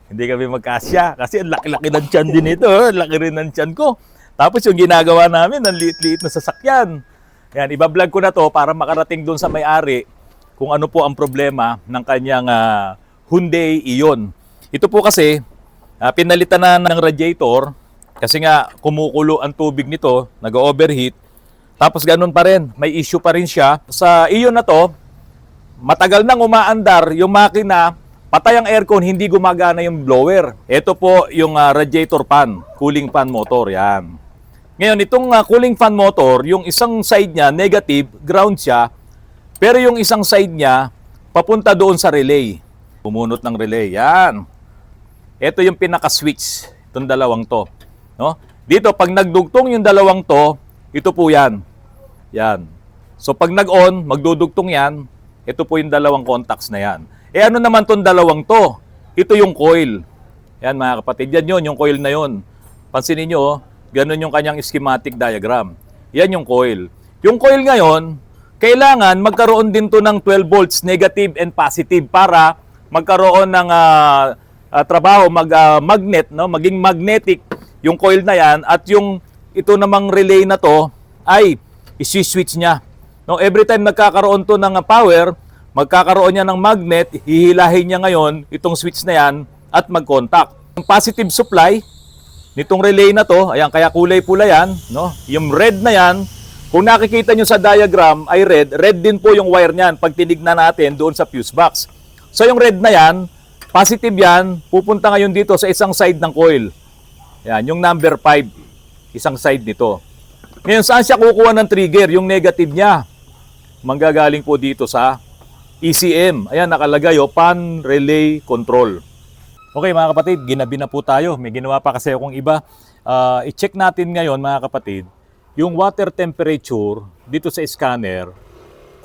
Hindi kami magkasya kasi ang laki-laki ng tiyan din ito. Laki rin ng tiyan ko. Tapos yung ginagawa namin, ang liit-liit na sasakyan. Yan, ibablog ko na to para makarating doon sa may-ari kung ano po ang problema ng kanyang Hyundai Ion. Ito po kasi, pinalitan na ng radiator kasi nga kumukulo ang tubig nito, nag-overheat. Tapos ganun pa rin, may issue pa rin siya. Sa Ion na to, matagal nang umaandar yung makina, patay ang aircon, hindi gumagana yung blower. Ito po yung radiator fan, cooling fan motor, yan. Ngayon, itong cooling fan motor, yung isang side niya, negative, ground siya, pero yung isang side niya, papunta doon sa relay. Pumunot ng relay, yan. Ito yung pinaka-switch, itong dalawang to. No? Dito, pag nagdugtong yung dalawang to, ito po yan. Yan. So, pag nag-on, magdudugtong yan, ito po yung dalawang contacts na yan. Eh ano naman tong dalawang to? Ito yung coil. Yan mga kapatid, yan yun, yung coil na yun. Pansinin nyo, ganun yung kanyang schematic diagram. Yan yung coil. Yung coil ngayon, kailangan magkaroon din to ng 12 volts, negative and positive para magkaroon ng trabaho, magnet, no? Maging magnetic yung coil na yan at yung ito namang relay na to ay isi-switch niya. No, every time nagkakaroon to ng power, magkakaroon niya ng magnet, hihilahin niya ngayon itong switch na yan at mag-contact. Yung positive supply nitong relay na to, ayan, kaya kulay pula yan, no? Yung red na yan, kung nakikita nyo sa diagram ay red, red din po yung wire niyan pag tinignan natin doon sa fuse box. So yung red na yan, positive yan, pupunta ngayon dito sa isang side ng coil. Yan, yung number 5, isang side nito. Ngayon, saan siya kukuha ng trigger? Yung negative niya. Manggagaling po dito sa ECM. Ayan, nakalagay Pan Relay Control. Okay mga kapatid, ginabi na po tayo. May ginawa pa kasi akong iba. I-check natin ngayon mga kapatid, yung water temperature dito sa scanner,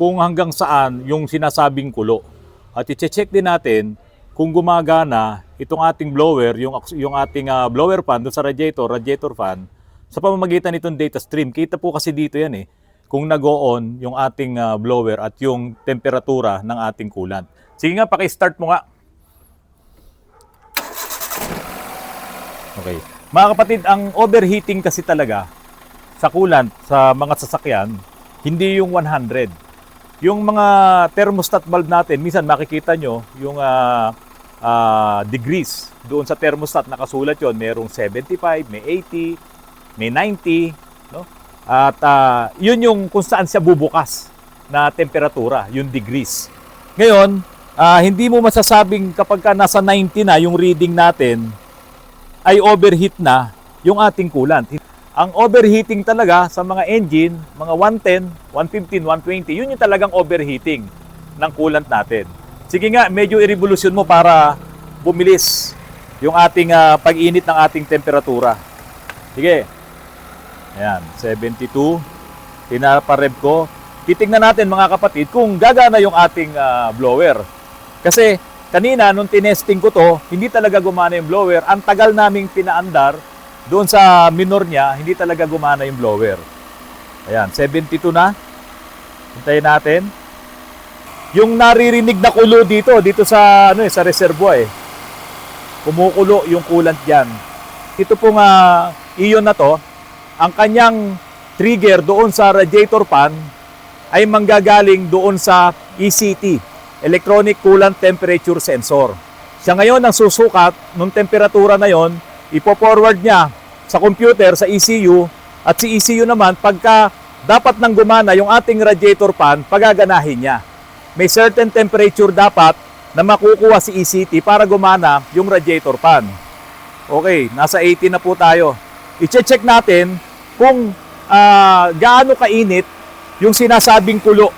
kung hanggang saan yung sinasabing kulo. At i-check din natin kung gumagana itong ating blower, yung ating blower fan doon sa radiator fan, sa pamamagitan nitong data stream. Kita po kasi dito yan kung nag-on yung ating blower at yung temperatura ng ating coolant. Sige nga, paki-start mo nga. Okay. Mga kapatid, ang overheating kasi talaga sa coolant, sa mga sasakyan, hindi yung 100. Yung mga thermostat valve natin, minsan makikita nyo yung degrees. Doon sa thermostat nakasulat yon, merong 75, may 80, may 90, no? At yun yung kung saan siya bubukas na temperatura, yung degrees. Ngayon, hindi mo masasabing kapag ka nasa 90 na yung reading natin, ay overheat na yung ating coolant. Ang overheating talaga sa mga engine, mga 110, 115, 120, yun yung talagang overheating ng coolant natin. Sige nga, medyo i-revolution mo para bumilis yung ating pag-init ng ating temperatura. Sige. Ayan, 72. Pinapareb ko. Titignan natin mga kapatid kung gagana yung ating blower. Kasi kanina nung tinesting ko to, hindi talaga gumana yung blower. Ang tagal naming pinaandar doon sa minor niya, hindi talaga gumana yung blower. Ayan, 72 na. Hintayin natin. Yung naririnig na kulo dito sa sa reservoir kumukulo yung coolant diyan. Ito pong Ion na to, ang kanyang trigger doon sa radiator fan ay manggagaling doon sa ECT, Electronic Coolant Temperature Sensor. Siya ngayon ang susukat nung temperatura na yon, ipo-forward niya sa computer, sa ECU, at si ECU naman, pagka dapat nang gumana yung ating radiator fan, pagaganahin niya. May certain temperature dapat na makukuha si ECT para gumana yung radiator fan. Okay, nasa 80 na po tayo. I-check natin kung gaano kainit yung sinasabing kulo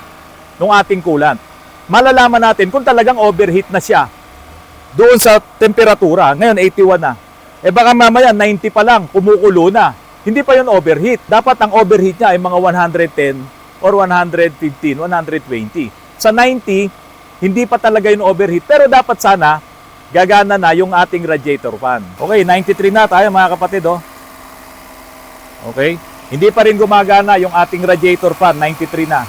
ng ating coolant. Malalaman natin kung talagang overheat na siya doon sa temperatura. Ngayon, 81 na. Baka mamaya, 90 pa lang, kumukulo na. Hindi pa yun overheat. Dapat ang overheat niya ay mga 110 or 115, 120. Sa 90, hindi pa talaga yung overheat. Pero dapat sana, gagana na yung ating radiator fan. Okay, 93 na tayo mga kapatid. Okay, hindi pa rin gumagana yung ating radiator fan. 93 na.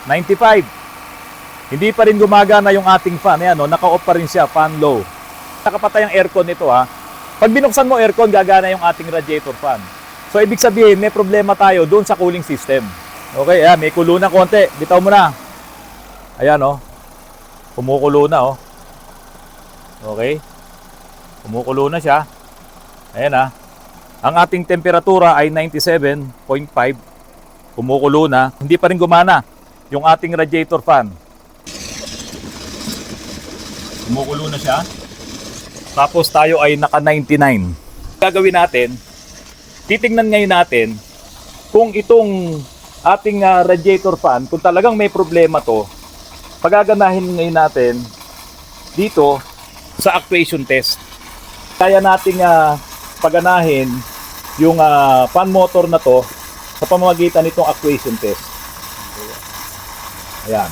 95. Hindi pa rin gumagana yung ating fan. Ayan, no? Naka-off pa rin siya, fan low. Nakapatay ang aircon nito ha. Pag binuksan mo aircon, gagana yung ating radiator fan. So ibig sabihin, may problema tayo doon sa cooling system. Okay, ayan, may kulo na konti. Bitaw mo na. Ayan, oh. Kumukulo na, oh. Okay. Kumukulo na siya. Ayan, ah. Ang ating temperatura ay 97.5. Kumukulo na. Hindi pa rin gumana yung ating radiator fan. Kumukulo na siya. Tapos tayo ay naka 99. Gagawin natin, titingnan ngayon natin kung itong ating radiator fan, kung talagang may problema to, pagaganahin ngayon natin dito sa actuation test. Kaya nating paganahin yung fan motor na to sa pamamagitan nitong actuation test. Ayan.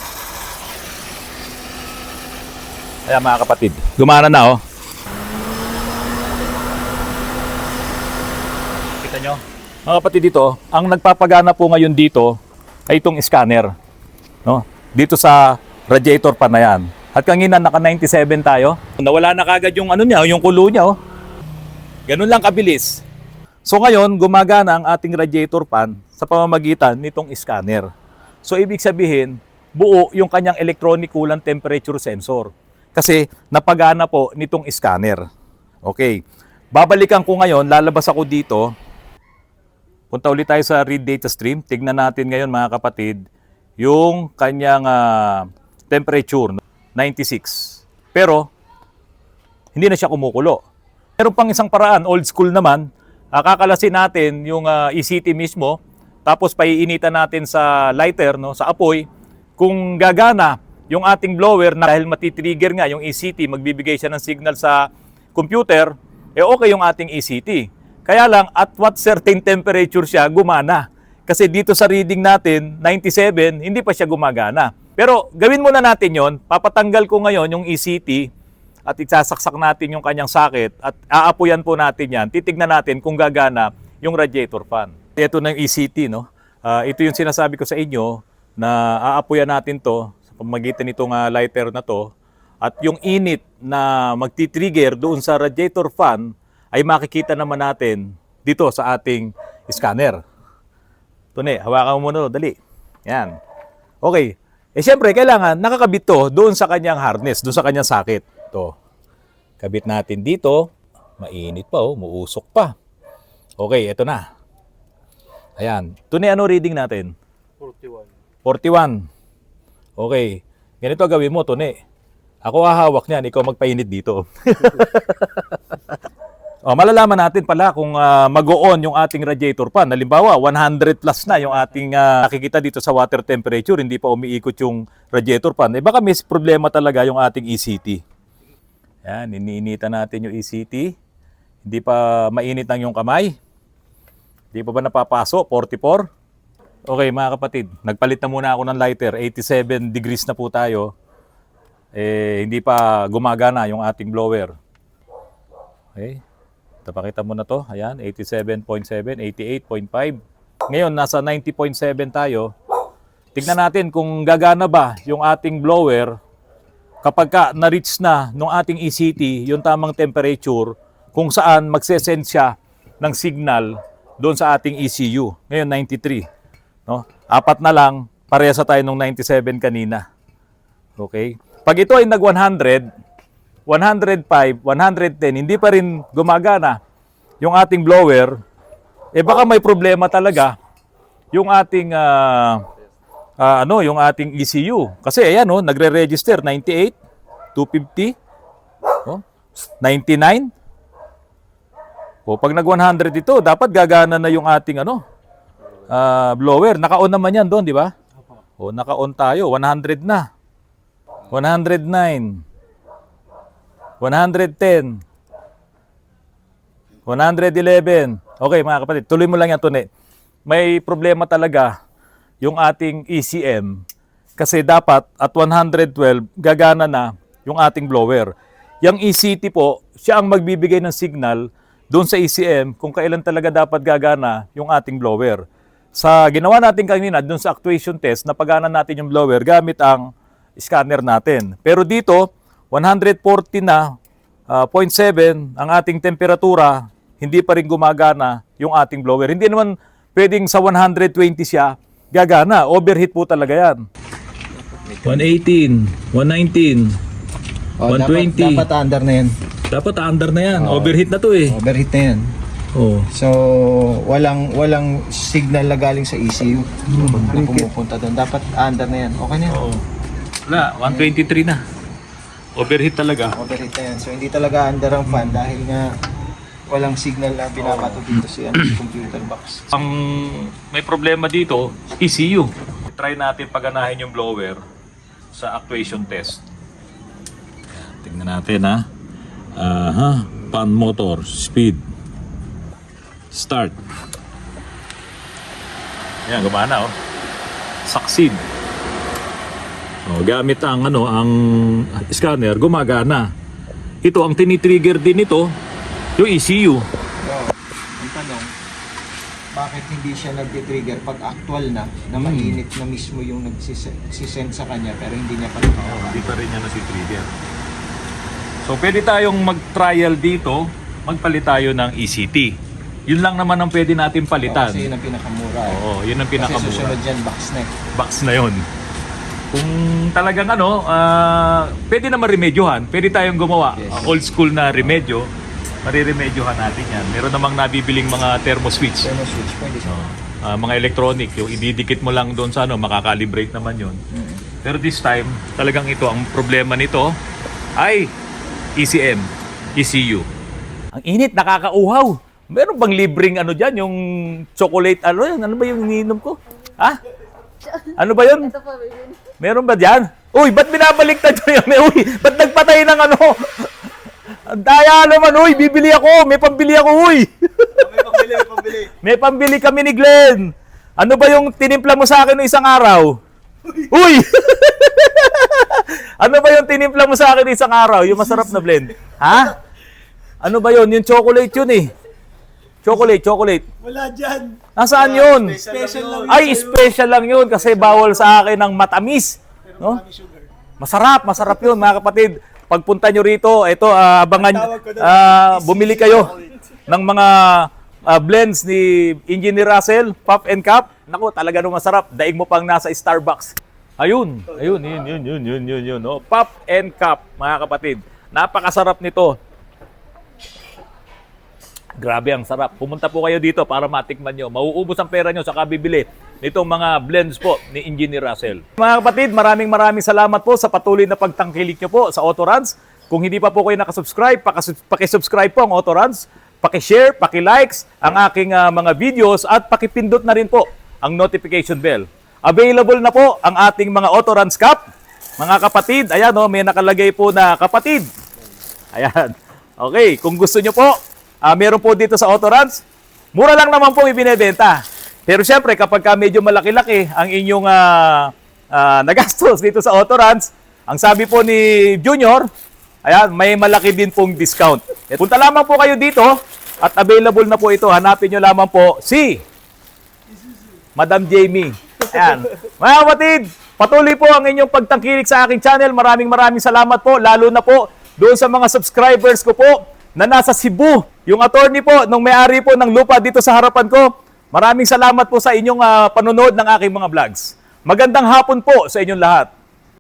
Ayan mga kapatid, gumana na, oh. Kita nyo? Mga kapatid, dito, ang nagpapagana po ngayon dito ay itong scanner. No? Dito sa radiator fan na yan. At kanina naka 97 tayo. Nawala na kagad yung ano niya, yung kulo niya, oh. Ganun lang kabilis. So ngayon, gumagana ang ating radiator fan sa pamamagitan nitong scanner. So ibig sabihin, buo yung kanyang electronic coolant temperature sensor. Kasi napagana po nitong scanner. Okay. Babalikan ko ngayon, lalabas ako dito. Punta ulit tayo sa read data stream. Tignan natin ngayon mga kapatid yung kanyang temperature, 96. Pero hindi na siya kumukulo. Meron pang isang paraan, old school naman. Kakalasin natin yung ECT mismo, tapos paiinitan natin sa lighter, no, sa apoy. Kung gagana yung ating blower na dahil matitrigger nga yung ECT, magbibigay siya ng signal sa computer, okay yung ating ECT. Kaya lang, at what certain temperature siya, gumana. Kasi dito sa reading natin, 97, hindi pa siya gumagana. Pero gawin muna natin yon. Papatanggal ko ngayon yung ECT at isasaksak natin yung kanyang socket at aapuyan po natin yan. Titignan natin kung gagana yung radiator fan. Ito na yung ECT, no? Ito yung sinasabi ko sa inyo na aapuyan natin to sa pamamagitan nitong lighter na to. At yung init na magti-trigger doon sa radiator fan ay makikita naman natin dito sa ating scanner. Tune, hawakan mo muna, dali. Yan. Okay. Siyempre, kailangan nakakabit to doon sa kanyang harness, doon sa kanyang socket. To. Kabit natin dito. Mainit pa, oh. Muusok pa. Okay, ito na. Ayan. Tune, ano reading natin? 41. 41. Okay. Ganito gawin mo, Tune. Ako hahawak niyan, ikaw magpainit dito. Malalaman natin pala kung mag-on yung ating radiator fan. Halimbawa, 100 plus na yung ating nakikita dito sa water temperature, hindi pa umiikot yung radiator fan. Baka may problema talaga yung ating ECT. Yan, iniinitan natin yung ECT. Hindi pa mainit ang yung kamay. Hindi pa ba napapaso? 44. Okay mga kapatid, nagpalit na muna ako ng lighter. 87 degrees na po tayo. Hindi pa gumagana yung ating blower. Okay. Tapakita mo na to. Ayan, 87.7, 88.5. Ngayon, nasa 90.7 tayo. Tignan natin kung gagana ba yung ating blower kapag na-reach na nung ating ECT, yung tamang temperature, kung saan magsesend siya ng signal doon sa ating ECU. Ngayon, 93. No? Apat na lang, parehas tayo nung 97 kanina. Okay? Pag ito ay nag-100, 105, 110, hindi pa rin gumagana yung ating blower, baka may problema talaga yung ating yung ating ECU. Kasi ayan, oh, nagre-register 98, 250, oh, 99. Pag nag-100 ito, dapat gagana na yung ating blower. Naka-on naman yan doon, di ba? Naka-on tayo, 100 na. 109. 110. 111. Okay mga kapatid, tuloy mo lang yan, Tune. May problema talaga yung ating ECM kasi dapat at 112 gagana na yung ating blower. Yung ECT po, siya ang magbibigay ng signal doon sa ECM kung kailan talaga dapat gagana yung ating blower. Sa ginawa natin kanina doon sa actuation test, napagana natin yung blower gamit ang scanner natin. Pero dito, 140 na, 0.7 ang ating temperatura, hindi pa rin gumagana yung ating blower. Hindi naman pwedeng sa 120 siya gagana. Overheat po talaga yan. 118, 119, Oh, 120. dapat under na yan. Dapat under na yan. Oo. Overheat na to eh. Overheat na yan. Oh. So, walang signal na galing sa ECU na pumupunta doon. Dapat under na yan. Okay na yan. Oo. Wala, 123 na. Overheat talaga. Overheat na yan. So, hindi talaga under ang fan dahil nga walang signal na binabato dito sa computer box. Ang may problema dito, ECU. Try natin paganahin yung blower sa actuation test. Tingnan natin ha. Fan motor, speed. Start. Yan, gumana oh. Succeed. Oh, gamit ang ang scanner, gumagana. Ito ang tinitrigger din ito, yung ECU. Ang tanong, bakit hindi siya nag-trigger pag actual na mainit na mismo yung nagsisend sa kanya pero hindi niya pa Hindi pa rin niya nasi-trigger. So pwede tayong mag-trial dito, magpalit tayo ng ECT. Yun lang naman ang pwede natin palitan. Kasi yun ang pinakamura. Oo, yun ang Kasi pinakamura. susunod dyan, box neck. Box na yun. Kung talagang pwede na maremedyohan, pwede tayong gumawa. Yes. Old school na remedyo, mariremedyohan natin yan. Meron namang nabibiling mga thermo switch. Thermo switch, pwede siya. Mga electronic, yung ididikit mo lang doon sa makakalibrate naman yun. Pero this time, talagang ito, ang problema nito ay ECU. Ang init, nakakauhaw. Meron bang libreng dyan, yung chocolate, ano ba yung iniinom ko? Ha? Ano ba yun? Ito po, baby. Meron ba dyan? Uy, ba't binabaliktad nyo yan? Uy, ba't nagpatay ng Ang daya naman, uy, bibili ako. May pambili ako, uy. May pambili kami ni Glenn. Ano ba yung tinimpla mo sa akin noong isang araw? Uy! Ano ba yung tinimpla mo sa akin noong isang araw? Yung masarap na blend. Ha? Ano ba yun? Yung chocolate yun eh. Chocolate. Wala dyan. Nasaan yun? Special lang. Ay, special lang yun kasi bawal sa akin ng matamis. No? Masarap yun mga kapatid. Pagpunta nyo rito, ito, abangan, bumili kayo ng mga blends ni Engineer Russell, Puff and Cup. Naku, talaga nung masarap. Daig mo pang nasa Starbucks. Ayun. Yun. No? Puff and Cup, mga kapatid. Napakasarap nito. Grabe ang sarap. Pumunta po kayo dito para matikman nyo. Mauubos ang pera nyo sa kabibili nitong mga blends po ni Engineer Russell. Mga kapatid, maraming salamat po sa patuloy na pagtangkilik nyo po sa Autorans. Kung hindi pa po kayo nakasubscribe, pakisubscribe po ang Autorans. Pakishare, pakilikes ang aking mga videos at pakipindot na rin po ang notification bell. Available na po ang ating mga Autorans Cup. Mga kapatid, ayan may nakalagay po na kapatid. Ayan. Okay, kung gusto nyo po, meron po dito sa Autorans. Mura lang naman po ibinebenta. Pero syempre, kapag medyo malaki-laki ang inyong nagastos dito sa Autorans, ang sabi po ni Junior, ayan, may malaki din pong discount. Punta lamang po kayo dito at available na po ito. Hanapin nyo lamang po si Madam Jamie. Ayan. Mga kapatid, patuloy po ang inyong pagtangkilik sa aking channel. Maraming salamat po, lalo na po doon sa mga subscribers ko po na nasa Cebu. Yung attorney po, nung may-ari po ng lupa dito sa harapan ko, maraming salamat po sa inyong panonood ng aking mga vlogs. Magandang hapon po sa inyong lahat.